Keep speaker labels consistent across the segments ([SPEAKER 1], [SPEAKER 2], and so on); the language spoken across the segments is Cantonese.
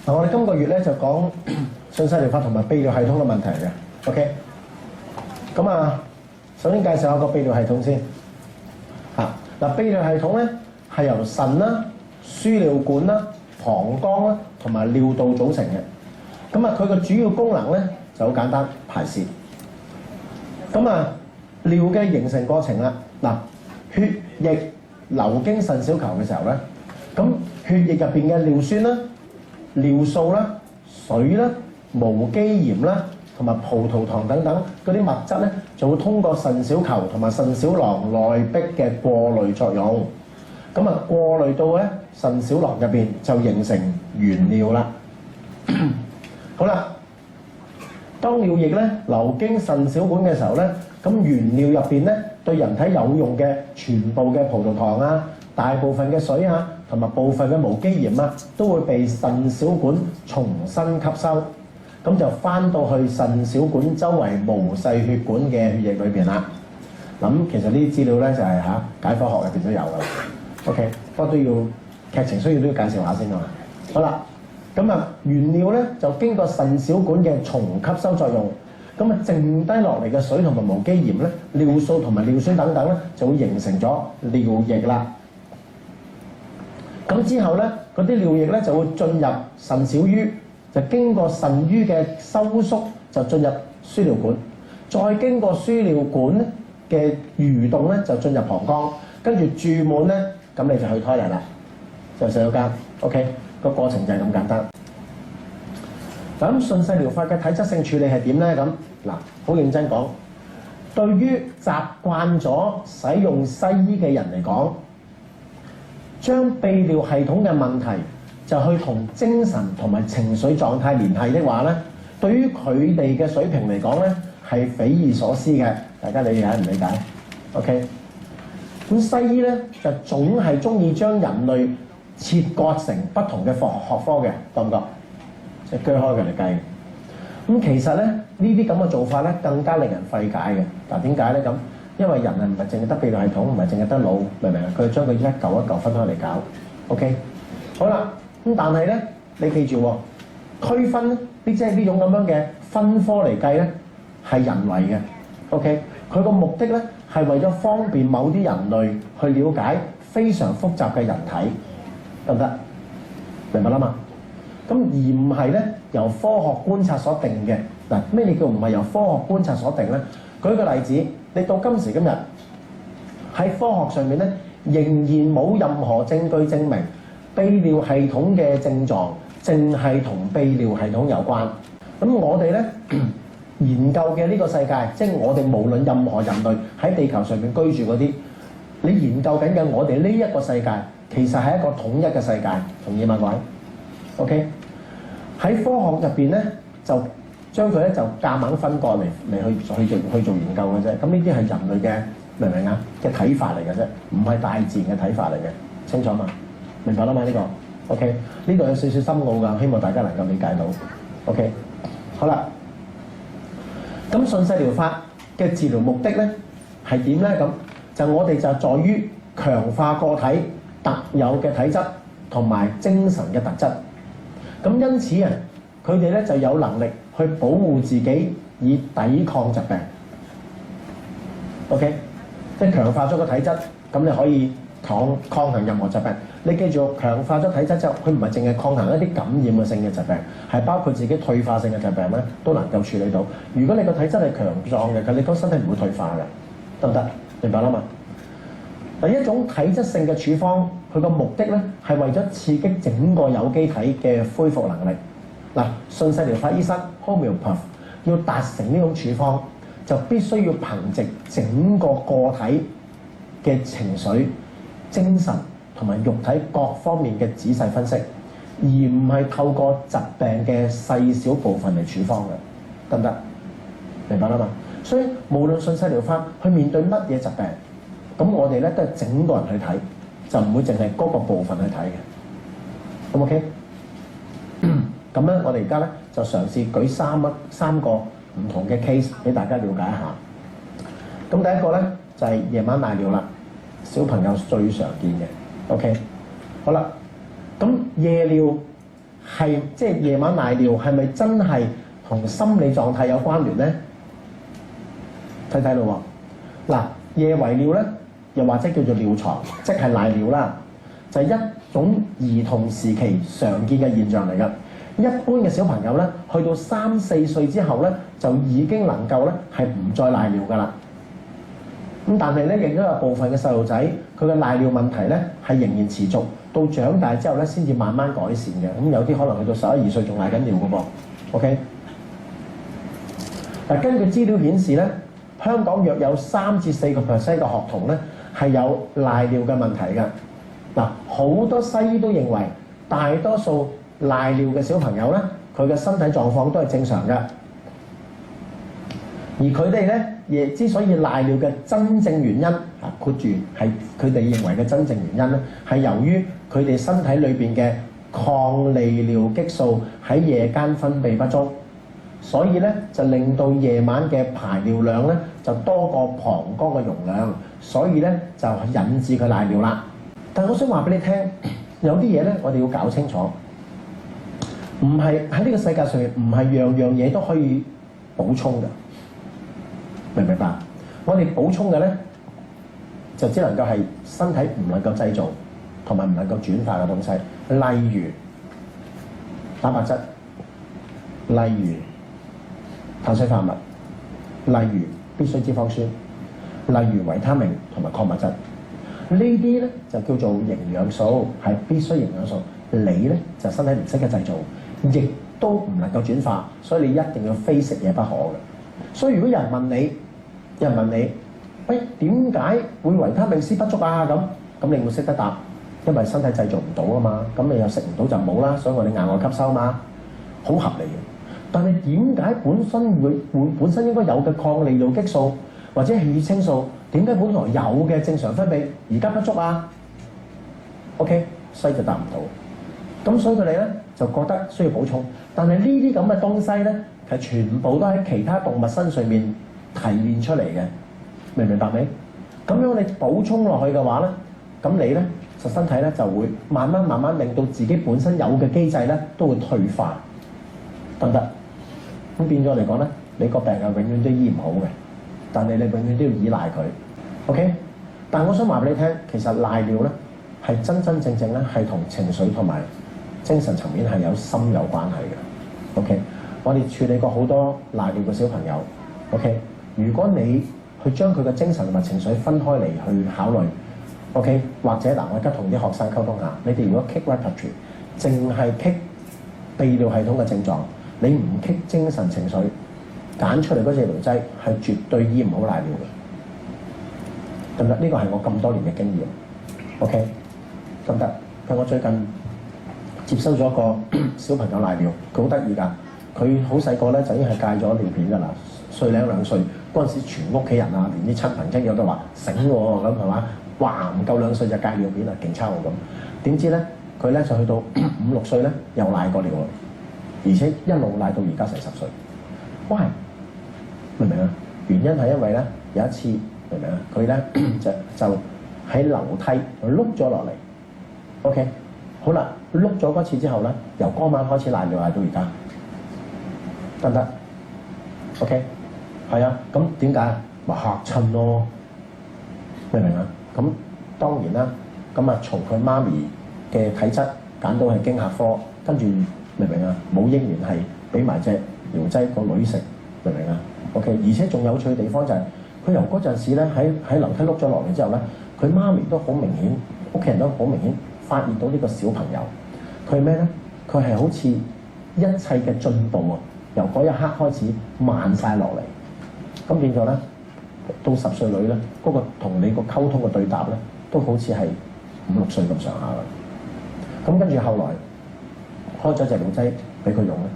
[SPEAKER 1] 我哋今個月咧就講信息療法同埋泌尿系統嘅問題嘅。OK， 咁首先介紹下個泌尿系統先。泌尿系統咧係由腎啦、輸尿管啦、膀胱啦同埋尿道組成嘅。佢個主要功能咧就好簡單，排泄。尿嘅形成過程啦，血液流經腎小球嘅時候咧，血液入邊嘅尿酸啦、尿素啦、水啦、無機鹽啦同埋葡萄糖等等嗰啲物質咧，就會通過腎小球同埋腎小囊內壁嘅過濾作用，過濾到咧腎小囊入邊就形成原尿啦。好啦，當尿液咧流經腎小管嘅時候咧，原尿入邊咧對人體有用嘅全部嘅葡萄糖啊、大部分嘅水啊同埋部分嘅無機鹽啊，都會被腎小管重新吸收，就翻到去腎小管周圍毛細血管嘅血液裏邊啦。其實呢啲資料咧就係解剖學入邊都有噶啦。OK， 不過都要劇情需要都要介紹下先啊。好啦，原尿咧就經過腎小管嘅重吸收作用，剩低落嚟嘅水同埋無機鹽咧、尿素同埋尿酸等等咧，就會形成咗尿液啦。之後咧，嗰啲尿液咧就會進入腎小盂，就經過腎盂嘅收縮，就進入輸尿管，再經過輸尿管嘅蠕動咧，就進入膀胱，跟住注滿咧，咁你就去胎嚟啦，就洗手間。OK， 個過程就係咁簡單。順勢療法嘅體質性處理係點咧？好認真講，對於習慣咗使用西醫嘅人嚟講，將泌尿系統嘅問題就去同精神同埋情緒狀態聯繫的話咧，對於佢哋嘅水平嚟講咧係匪夷所思嘅。大家理解唔理解 ？OK， 西醫咧就總係中意將人類切割成不同嘅學科嘅，覺唔覺？即係鋸開佢嚟計。其實咧呢啲咁嘅做法咧更加令人費解嘅。點解咧？因為人唔係淨係得泌尿系統，唔係淨係得腦，明唔明啊？佢將佢一嚿一嚿分開嚟搞。OK， 好啦，但係咧，你記住喎，區分呢即係呢種咁樣嘅分科嚟計咧，係人為嘅。OK， 佢個目的咧係為咗方便某啲人類去了解非常複雜嘅人體，得唔得？明白啦嘛？而唔係咧由科學觀察所定嘅。咩叫唔係由科學觀察所定咧？舉個例子。你到今時今日喺科學上面咧，仍然冇任何證據證明泌尿系統嘅症狀淨係同泌尿系統有關。我哋咧研究嘅呢個世界，即係我哋無論任何人類喺地球上面居住嗰啲，你研究緊嘅我哋呢一個世界，其實係一個統一嘅世界，同意嗎各位 ？OK， 喺科學入邊咧就將佢咧就夾硬分割嚟去做研究嘅啫。呢啲係人類嘅明唔明啊嘅睇法嚟嘅啫，唔係大自然嘅睇法嚟嘅，清楚嘛？明白啦嘛？呢個 OK， 呢度有少少深奧㗎，希望大家能夠理解到。OK， 好啦，順勢療法嘅治療目的咧係點咧？就我哋就在於強化個體特有嘅體質同埋精神嘅特質。因此佢哋咧就有能力去保護自己以抵抗疾病。OK， 即係強化咗個體質，咁你可以抗衡任何疾病。你記住，強化咗體質之後，佢唔係淨係抗衡一啲感染嘅性嘅疾病，係包括自己退化性嘅疾病咧，都能夠處理到。如果你個體質係強壯嘅，你個身體唔會退化嘅，得唔得？明白啦嘛？第一種體質性嘅處方，佢個目的咧係為咗刺激整個有機體嘅恢復能力。順勢療法醫生 Homeopath 要達成呢種處方，就必須要憑藉整個個體嘅情緒、精神同埋肉體各方面嘅仔細分析，而唔係透過疾病嘅細小部分嚟處方嘅，得唔得？明白啦嘛？所以無論順勢療法去面對乜嘢疾病，咁我哋咧都係整個人去睇，就唔會淨係嗰個部分去睇嘅。咁 OK？咁咧，我哋而家咧就嘗試舉三個唔同嘅 case 俾大家了解一下。咁第一個咧就係夜晚瀨尿啦，小朋友最常見嘅。OK， 好啦，咁夜尿係即係夜晚賴尿係咪真係同心理狀態有關聯咧？睇睇咯喎，嗱，夜遺尿咧，又或者叫做尿床，即係賴尿啦，就係一種兒童時期常見嘅現象嚟㗎。一般嘅小朋友咧，去到3、4歲之後咧，就已經能夠咧係唔再賴尿㗎啦。咁但係咧，亦都有部分嘅細路仔，佢嘅賴尿問題咧係仍然持續，到長大之後咧先至慢慢改善嘅。咁有啲可能去到11、12歲仲賴緊尿㗎噃。OK， 嗱，根據資料顯示咧，香港約有3至4%嘅學童咧係有賴尿嘅問題㗎。嗱，好多西醫都認為大多數賴尿嘅小朋友咧，佢嘅身體狀況都係正常嘅，而佢哋咧亦之所以賴尿嘅真正原因括住係佢哋認為嘅真正原因咧，係由於佢哋身體裏邊嘅抗利尿激素喺夜間分泌不足，所以咧就令到夜晚嘅排尿量咧就多過膀胱嘅容量，所以咧就引致佢賴尿啦。但係我想話俾你聽，有啲嘢咧我哋要搞清楚。唔係喺呢個世界上面，唔係樣樣嘢都可以補充嘅，明唔明白？我哋補充嘅咧，就只能夠係身體唔能夠製造同埋唔能夠轉化嘅東西，例如蛋白質，例如碳水化合物，例如必需脂肪酸，例如維他命同埋礦物質。呢啲咧就叫做營養素，係必須營養素。你咧就身體唔識嘅製造。亦都唔能夠轉化，所以你一定要非食嘢不可嘅。所以如果有人問你，喂，點解會維他命 C 不足啊？咁你會識得答，因為身體製造唔到啊嘛。咁你又食唔到就冇啦，所以我哋額外吸收嘛，好合理嘅。但係點解本身應該有嘅抗利尿激素或者血清素，點解本來有嘅正常分泌而家不足啊 ？OK， 西就答唔到。咁所以佢哋咧就覺得需要補充，但係呢啲咁嘅東西咧係全部都喺其他動物身上面提煉出嚟嘅，明唔明白未？咁樣你補充落去嘅話咧，咁你咧就身體咧就會慢慢令到自己本身有嘅機制咧都會退化，得唔得？咁變咗嚟講咧，你個病係永遠都醫唔好嘅，但係你永遠都要依賴佢 ，OK？ 但係我想話俾你聽，其實賴尿咧係真正咧係同情緒同埋精神層面係有深有關係嘅 ，OK？ 我哋處理過好多賴尿嘅小朋友 ，OK？ 如果你去將佢嘅精神同埋情緒分開嚟去考慮 ，OK？ 或者嗱，我而家同啲學生溝通下，你哋如果 kick respiratory， 淨係 kick 泌尿系統嘅症狀，你唔 kick 精神情緒，揀出嚟嗰隻療劑係絕對醫唔好賴尿嘅，得唔得？呢個係我咁多年嘅經驗 ，OK？ 得唔得？佢我最近接收咗個小朋友賴尿，佢好得意㗎。佢好細個咧就已經係戒咗尿片㗎啦，歲零2歲嗰陣時，全屋企人啊，連啲親朋戚友都話醒喎咁係嘛？哇，唔夠2歲就戒尿片啊，勁差喎咁。點知咧佢咧就去到5、6歲咧又賴過尿啦，而且一路賴到而家成10歲。喂，明唔明啊？原因係因為咧有一次明唔明啊？佢咧就喺樓梯碌咗落嚟。OK， 好啦，碌咗嗰次之後咧，由嗰晚開始賴尿賴到而家，得唔得 ？OK， 係啊，咁點解？咪嚇親咯，明唔明啊？咁當然啦，咁啊從佢媽咪嘅體質揀到係經嚇科，跟住明唔明啊？冇應完係俾埋隻尿劑個女食，明唔明啊 ？OK， 而且仲有趣嘅地方就係、是、佢由嗰陣時咧喺樓梯碌咗落嚟之後咧，佢媽咪都好明顯，屋企人都好明顯。發現到呢個小朋友，佢咩咧？佢係好似一切嘅進步啊，由嗰一刻開始慢晒落嚟。咁變咗咧，到10歲女咧，嗰、那個同你個溝通嘅對答咧，都好似係5、6歲咁上下啦。咁跟住後來開咗隻尿劑俾佢用咧，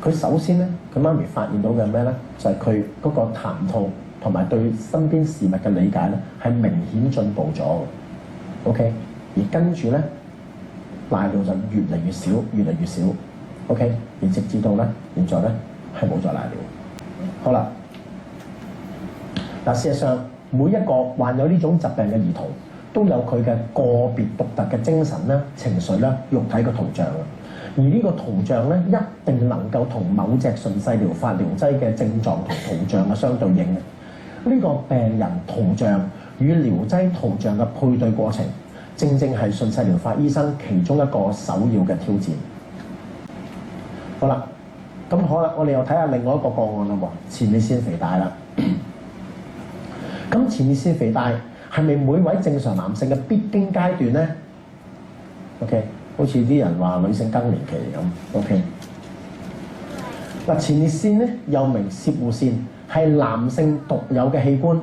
[SPEAKER 1] 佢首先咧，佢媽咪發現到嘅咩咧？就係佢嗰個談吐同埋對身邊事物嘅理解咧，係明顯進步咗嘅。OK。而跟住咧，賴尿就越嚟越少，越嚟越少。OK， 而直至到咧，現在咧係冇再賴尿。好啦，嗱，事實上每一個患有呢種疾病嘅兒童，都有佢嘅個別獨特嘅精神啦、情緒啦、肉體嘅圖像啊。而呢個圖像咧一定能夠同某隻順勢療法療劑嘅症狀同圖像嘅相對應嘅。呢個病人圖像與療劑圖像嘅配對過程，正正係順勢療法醫生其中一個首要嘅挑戰。好啦，咁好啦，我哋又睇下另外一個個案啦喎，前列腺肥大啦。咁前列腺肥大係咪每位正常男性嘅必經階段咧 ？OK， 好似啲人話女性更年期咁。OK， 嗱，前列腺咧又名攝護腺，係男性獨有嘅器官，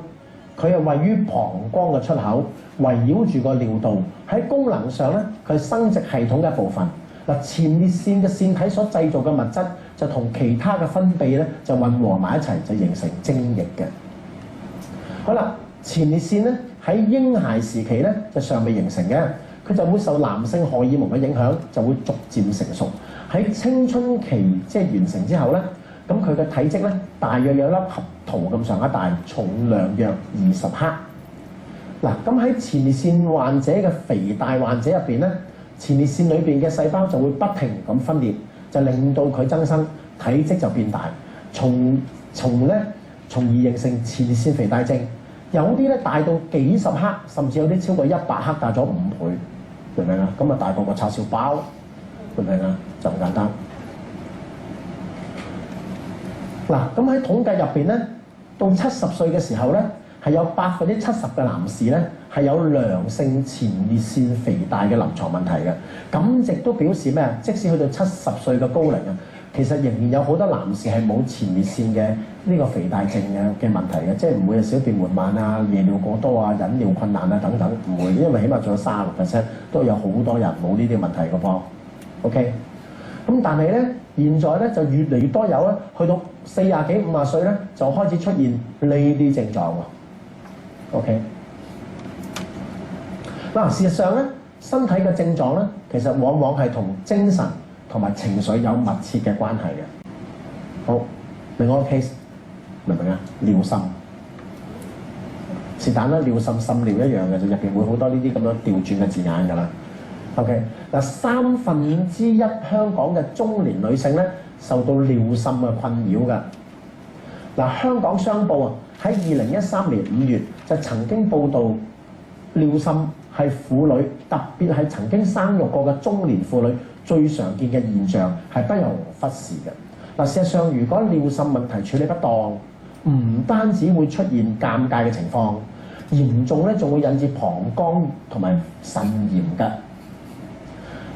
[SPEAKER 1] 佢係位於膀胱嘅出口，圍繞住個尿道。喺功能上咧，佢係生殖系統嘅一部分。嗱，前列腺嘅腺體所製造嘅物質就同其他嘅分泌咧就混合埋一齊，就形成精液嘅。好啦，前列腺咧喺嬰孩時期咧就尚未形成嘅，佢就會受男性荷爾蒙嘅影響，就會逐漸成熟。喺青春期即係完成之後咧，咁佢嘅體積咧大約有粒核桃咁上下大，重量約20克。嗱，咁喺前列腺患者嘅肥大患者入邊咧，前列腺裏邊嘅細胞就會不停咁分裂，就令到佢增生，體積就變大，從而形成前列腺肥大症。有啲咧大到幾十克，甚至有啲超過100克，大咗5倍，明唔明啊？咁啊大過個叉燒包，明唔明啊？就咁簡單。嗱，咁喺統計入邊咧，到70歲嘅時候咧，係有70%嘅男士咧係有良性前列腺肥大嘅臨床問題嘅。咁亦都表示咩啊？即使去到70歲嘅高齡啊，其實仍然有好多男士係冇前列腺嘅呢個肥大症嘅問題嘅，即係唔會係小便緩慢啊、夜尿過多啊、忍尿困難啊等等，唔會，因為起碼仲有36%都有好多人冇呢啲問題嘅噃。OK， 咁但係咧，現在咧就越嚟越多有咧，去到40幾50歲咧就開始出現呢啲症狀喎。OK， 嗱，事實上咧，身體嘅症狀咧，其實往往係同精神同埋情緒有密切嘅關係嘅。好，另外一個 case， 明唔明啊？尿滲，是但啦，尿滲滲尿一樣嘅，就入邊會好多呢啲咁樣調轉嘅字眼㗎啦。OK， 嗱，1/3香港嘅中年女性咧受到尿滲嘅困擾㗎。嗱，香港商報啊喺2013年5月就曾經報導尿滲係婦女，特別係曾經生育過嘅中年婦女最常見嘅現象，係不容忽視嘅。嗱，事實上，如果尿滲問題處理不當，唔單止會出現尷尬嘅情況，嚴重咧仲會引致膀胱同埋腎炎嘅。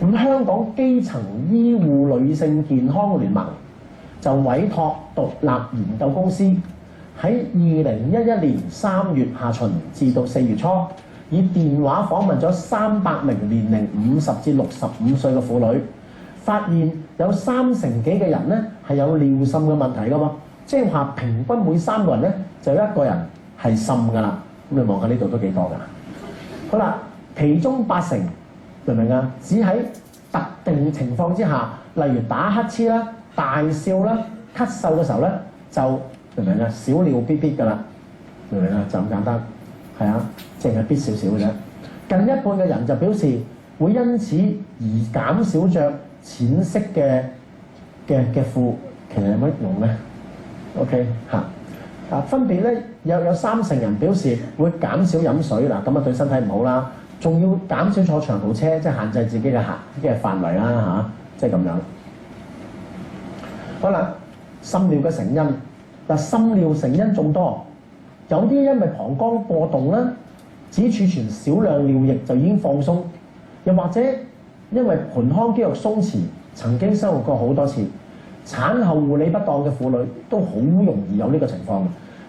[SPEAKER 1] 咁香港基層醫護女性健康聯盟就委託獨立研究公司喺2011年3月下旬至到4月初，以電話訪問咗300名年齡50至65歲嘅婦女，發現有30%幾嘅人咧係有尿滲嘅問題㗎喎，即係話平均每3個人咧就有1個人係滲㗎啦。咁你望下呢度都幾多㗎？好啦，其中80%明唔明啊？只喺特定情況之下，例如打乞嗤啦、大笑啦、咳嗽嘅時候咧，就明唔明啊？小尿必必㗎啦，明唔明啊？就咁簡單，係啊，淨係必少少嘅啫。近一半嘅人就表示會因此而減少着淺色嘅褲，其實有乜用咧 ？OK 嚇。分別咧有30%人表示會減少飲水，嗱咁啊對身體唔好啦，仲要減少坐長途車，即係限制自己嘅範圍啦嚇，即係咁樣。好啦，滲尿嘅成因，嗱滲尿成因眾多，有啲因為膀胱過動啦，只儲存少量尿液就已經放鬆，又或者因為盆腔肌肉鬆弛，曾經生活過好多次。產後護理不當嘅婦女都好容易有呢個情況。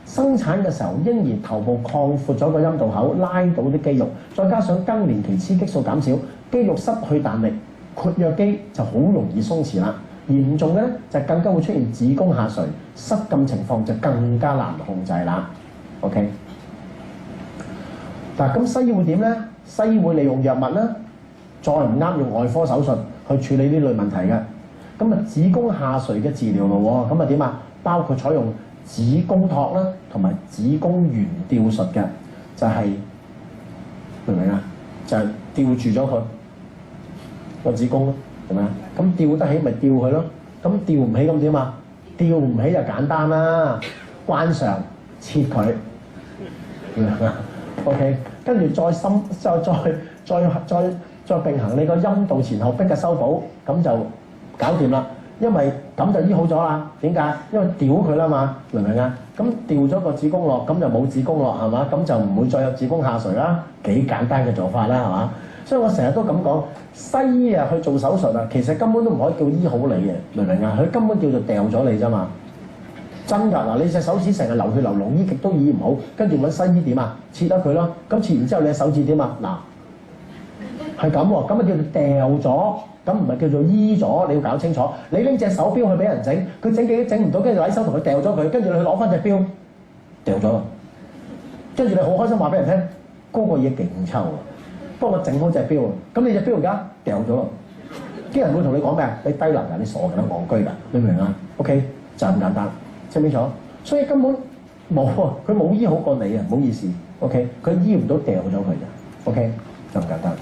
[SPEAKER 1] 生產嘅時候，嬰兒頭部擴闊咗個陰道口，拉到啲肌肉，再加上更年期雌激素減少，肌肉失去彈力，括約肌就好容易鬆弛啦。嚴重嘅咧就更加會出現子宮下垂，失禁情況就更加難控制啦。OK， 嗱咁西醫會點咧？西醫會利用藥物啦，再唔啱用外科手術去處理呢類問題嘅。咁啊，子宮下垂嘅治療咯喎，咁啊點啊？包括採用子宮托啦，同埋子宮懸吊術嘅，就係明唔明啊？就係吊住咗佢個子宮咯，係咪啊？咁吊得起咪吊佢咯，咁吊唔起咁點啊？吊唔起就簡單啦，關上切佢，明唔明啊 ？OK， 跟住再並行你個陰道前後壁嘅修補，咁就搞掂啦。因為咁就醫好咗啦。點解？因為吊佢啦嘛，明唔明啊？咁掉咗個子宮落，咁就冇子宮落係嘛？咁就唔會再有子宮下垂啦。幾簡單嘅做法啦係嘛？所以我成日都咁講，西醫啊去做手術啊，其實根本都唔可以叫醫好你嘅，明唔明啊？佢根本叫做掉咗你啫嘛。真㗎嗱，你隻手指成日流血流膿，醫極都醫唔好，跟住揾西醫點啊？切得佢咯。咁切完之後，你隻手指點啊？嗱，係咁喎，咁啊叫做掉咗，咁唔係叫做醫咗。你要搞清楚。你拎隻手錶去俾人整，佢整幾都整唔到，跟住攞手同佢掉咗佢，跟住你去攞翻隻錶，掉咗啦。跟住你好開心話俾人聽，嗰個嘢勁抽啊！幫我整好隻錶啊！咁你隻錶而家掉咗啦，啲人會同你講咩啊？你低能㗎，你傻㗎，戇居㗎，明唔明啊 ？OK， 就咁簡單。清唔清楚？所以根本冇啊，佢冇醫好過你啊，唔好意思。OK， 佢醫唔到掉咗佢嘅。OK，就咁簡單。